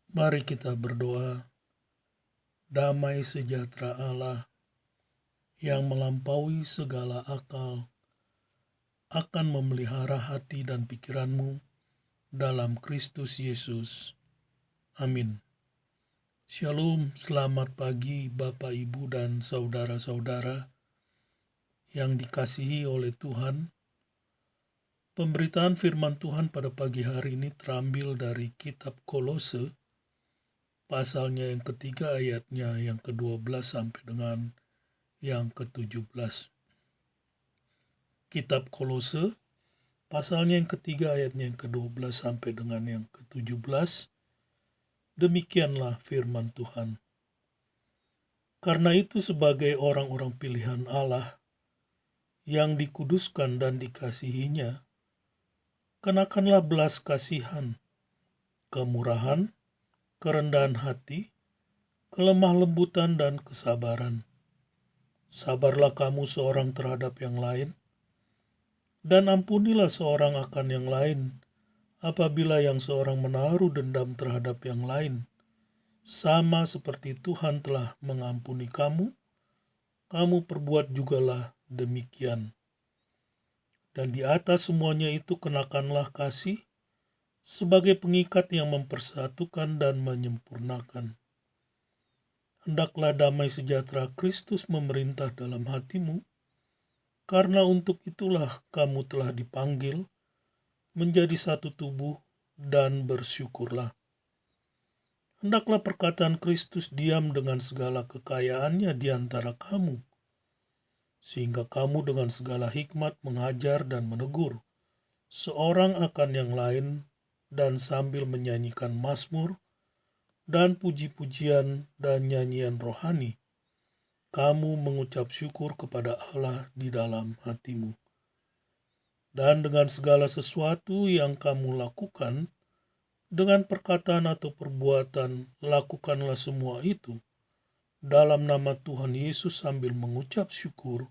Mari kita berdoa. Damai sejahtera Allah yang melampaui segala akal akan memelihara hati dan pikiranmu dalam Kristus Yesus. Amin. Shalom, selamat pagi Bapak, Ibu, dan saudara-saudara yang dikasihi oleh Tuhan. Pemberitaan firman Tuhan pada pagi hari ini terambil dari kitab Kolose, pasalnya yang ketiga ayatnya yang ke-12 sampai dengan yang ke-17. Kitab Kolose, pasalnya yang ketiga ayatnya yang ke-12 sampai dengan yang ke-17. Demikianlah firman Tuhan. Karena itu sebagai orang-orang pilihan Allah yang dikuduskan dan dikasihinya, kenakanlah belas kasihan, kemurahan, kerendahan hati, kelemah lembutan, dan kesabaran. Sabarlah kamu seorang terhadap yang lain, dan ampunilah seorang akan yang lain, apabila yang seorang menaruh dendam terhadap yang lain. Sama seperti Tuhan telah mengampuni kamu, kamu perbuat jugalah demikian. Dan di atas semuanya itu kenakanlah kasih, sebagai pengikat yang mempersatukan dan menyempurnakan. Hendaklah damai sejahtera Kristus memerintah dalam hatimu, karena untuk itulah kamu telah dipanggil menjadi satu tubuh, dan bersyukurlah. Hendaklah perkataan Kristus diam dengan segala kekayaannya di antara kamu, sehingga kamu dengan segala hikmat mengajar dan menegur seorang akan yang lain, dan sambil menyanyikan mazmur dan puji-pujian dan nyanyian rohani, kamu mengucap syukur kepada Allah di dalam hatimu. Dan dengan segala sesuatu yang kamu lakukan, dengan perkataan atau perbuatan, lakukanlah semua itu dalam nama Tuhan Yesus sambil mengucap syukur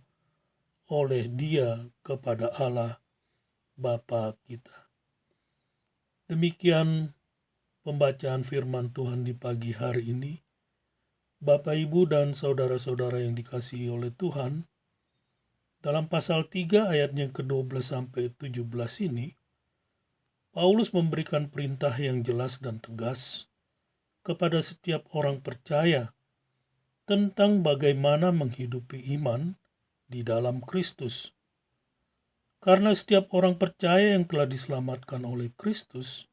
oleh Dia kepada Allah Bapa kita. Demikian pembacaan firman Tuhan di pagi hari ini. Bapak, Ibu, dan saudara-saudara yang dikasihi oleh Tuhan, dalam pasal 3 ayatnya ke-12 sampai 17 ini, Paulus memberikan perintah yang jelas dan tegas kepada setiap orang percaya tentang bagaimana menghidupi iman di dalam Kristus. Karena setiap orang percaya yang telah diselamatkan oleh Kristus,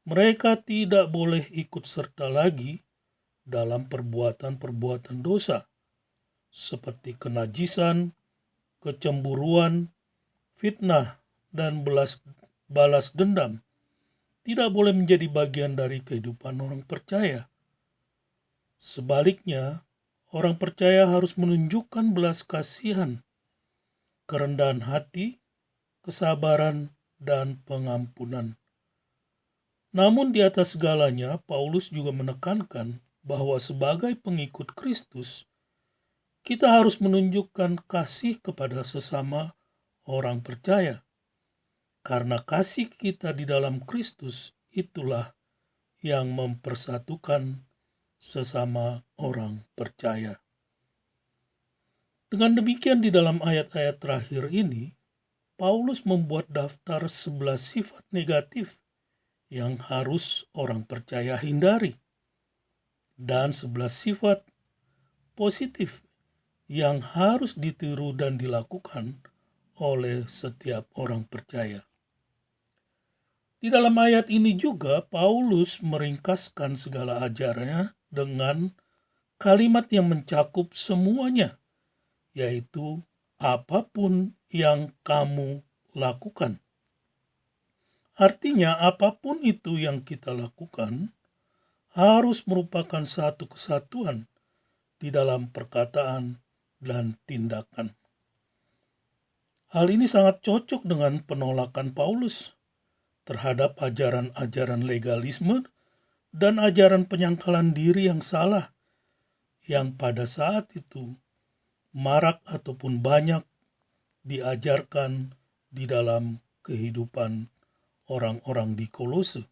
mereka tidak boleh ikut serta lagi dalam perbuatan-perbuatan dosa, seperti kenajisan, kecemburuan, fitnah, dan balas dendam. Tidak boleh menjadi bagian dari kehidupan orang percaya. Sebaliknya, orang percaya harus menunjukkan belas kasihan, kerendahan hati, kesabaran, dan pengampunan. Namun di atas segalanya, Paulus juga menekankan bahwa sebagai pengikut Kristus, kita harus menunjukkan kasih kepada sesama orang percaya. Karena kasih kita di dalam Kristus itulah yang mempersatukan sesama orang percaya. Dengan demikian di dalam ayat-ayat terakhir ini, Paulus membuat daftar 11 sifat negatif yang harus orang percaya hindari, dan 11 sifat positif yang harus ditiru dan dilakukan oleh setiap orang percaya. Di dalam ayat ini juga Paulus meringkaskan segala ajarannya dengan kalimat yang mencakup semuanya, yaitu apapun yang kamu lakukan. Artinya apapun itu yang kita lakukan harus merupakan satu kesatuan di dalam perkataan dan tindakan. Hal ini sangat cocok dengan penolakan Paulus terhadap ajaran-ajaran legalisme dan ajaran penyangkalan diri yang salah yang pada saat itu marak ataupun banyak diajarkan di dalam kehidupan orang-orang di Kolose.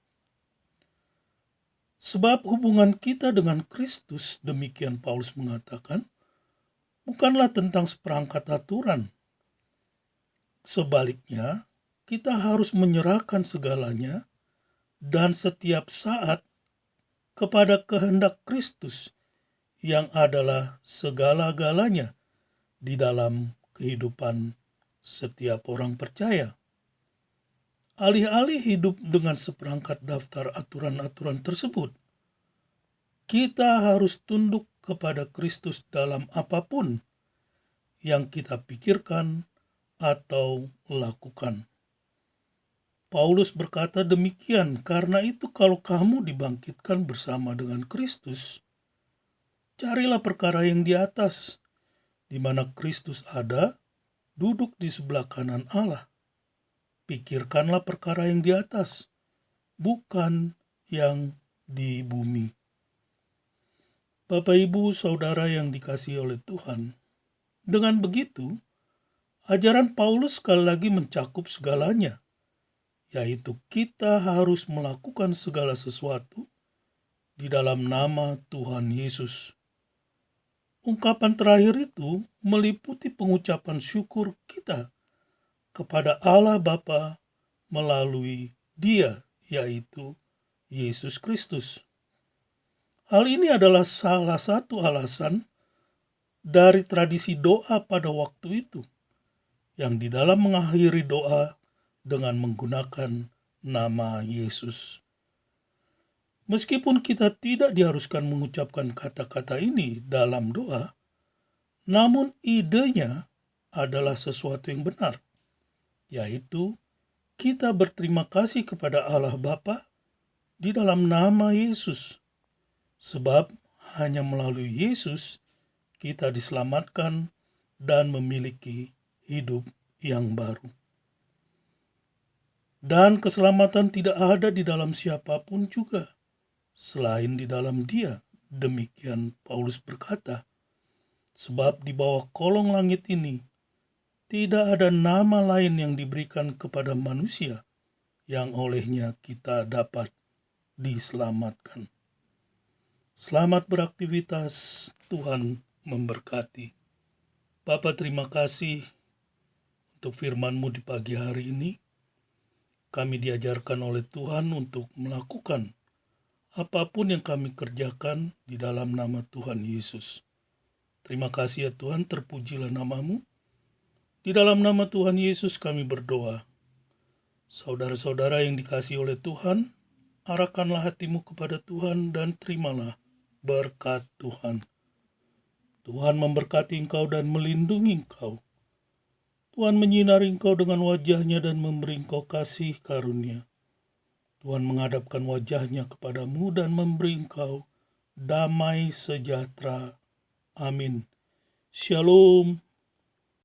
Sebab hubungan kita dengan Kristus, demikian Paulus mengatakan, bukanlah tentang seperangkat aturan. Sebaliknya, kita harus menyerahkan segalanya dan setiap saat kepada kehendak Kristus yang adalah segala-galanya di dalam kehidupan setiap orang percaya. Alih-alih hidup dengan seperangkat daftar aturan-aturan tersebut, kita harus tunduk kepada Kristus dalam apapun yang kita pikirkan atau lakukan. Paulus berkata demikian, karena itu kalau kamu dibangkitkan bersama dengan Kristus, carilah perkara yang di atas, di mana Kristus ada, duduk di sebelah kanan Allah. Pikirkanlah perkara yang di atas, bukan yang di bumi. Bapak, Ibu, Saudara yang dikasihi oleh Tuhan, dengan begitu, ajaran Paulus sekali lagi mencakup segalanya, yaitu kita harus melakukan segala sesuatu di dalam nama Tuhan Yesus. Ungkapan terakhir itu meliputi pengucapan syukur kita kepada Allah Bapa melalui Dia, yaitu Yesus Kristus. Hal ini adalah salah satu alasan dari tradisi doa pada waktu itu, yang di dalam mengakhiri doa dengan menggunakan nama Yesus. Meskipun kita tidak diharuskan mengucapkan kata-kata ini dalam doa, namun idenya adalah sesuatu yang benar, yaitu kita berterima kasih kepada Allah Bapa di dalam nama Yesus, sebab hanya melalui Yesus kita diselamatkan dan memiliki hidup yang baru. Dan keselamatan tidak ada di dalam siapapun juga, selain di dalam Dia. Demikian Paulus berkata, sebab di bawah kolong langit ini tidak ada nama lain yang diberikan kepada manusia yang olehnya kita dapat diselamatkan. Selamat beraktivitas, Tuhan memberkati. Bapa, terima kasih untuk firman-Mu di pagi hari ini. Kami diajarkan oleh Tuhan untuk melakukan apapun yang kami kerjakan di dalam nama Tuhan Yesus. Terima kasih ya Tuhan, terpujilah nama-Mu. Di dalam nama Tuhan Yesus kami berdoa. Saudara-saudara yang dikasihi oleh Tuhan, arahkanlah hatimu kepada Tuhan dan terimalah berkat Tuhan. Tuhan memberkati engkau dan melindungi engkau. Tuhan menyinari engkau dengan wajah-Nya dan memberi engkau kasih karunia. Tuhan menghadapkan wajah-Nya kepadamu dan memberi engkau damai sejahtera. Amin. Shalom.